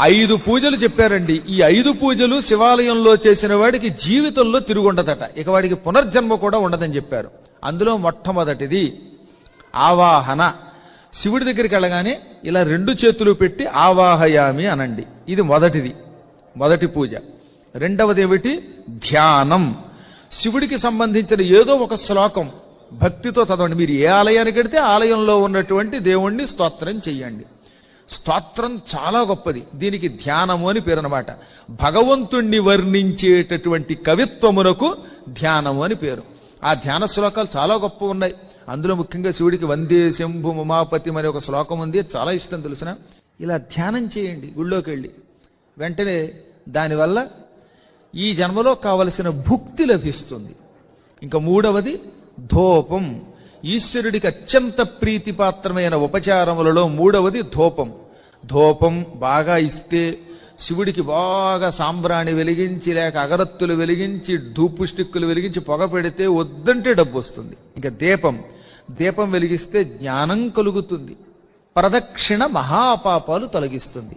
5 పూజలు చెప్పారండి. ఈ 5 పూజలు శివాలయంలో చేసిన వాడికి జీవితంలో తిరుగుండదట, ఇక వాడికి పునర్జన్మ కూడా ఉండదని చెప్పారు. అందులో మొట్టమొదటిది ఆవాహన. శివుడి దగ్గరికి వెళ్ళగానే ఇలా 2 చేతులు పెట్టి ఆవాహయామి అనండి. ఇది మొదటి పూజ. రెండవది ఏమిటి? ధ్యానం. శివుడికి సంబంధించిన ఏదో ఒక శ్లోకం భక్తితో చదవండి. మీరు ఏ ఆలయానికి వెడితే ఆలయంలో ఉన్నటువంటి దేవుణ్ణి స్తోత్రం చెయ్యండి. స్తోత్రం చాలా గొప్పది. దీనికి ధ్యానము అని పేరు అన్నమాట. భగవంతుణ్ణి వర్ణించేటటువంటి కవిత్వమునకు ధ్యానము అని పేరు. ఆ ధ్యాన శ్లోకాలు చాలా గొప్ప ఉన్నాయి. అందులో ముఖ్యంగా శివుడికి వందే శంభు ఉమాపతి అనే ఒక శ్లోకం ఉంది, చాలా ఇష్టం తెలుసిన. ఇలా ధ్యానం చేయండి గుళ్ళోకి వెళ్ళి. వెంటనే దానివల్ల ఈ జన్మలో కావలసిన భుక్తి లభిస్తుంది. ఇంకా మూడవది ధూపం. ఈశ్వరుడికి అత్యంత ప్రీతిపాత్రమైన ఉపచారములలో మూడవది ధూపం. ధూపం బాగా ఇస్తే, శివుడికి బాగా సాంబ్రాణి వెలిగించి లేక అగరత్తులు వెలిగించి ధూపు స్టిక్కులు వెలిగించి పొగ పెడితే వద్దంటే డబ్బు వస్తుంది. ఇంకా దీపం వెలిగిస్తే జ్ఞానం కలుగుతుంది. ప్రదక్షిణ మహాపాపాలు తొలగిస్తుంది.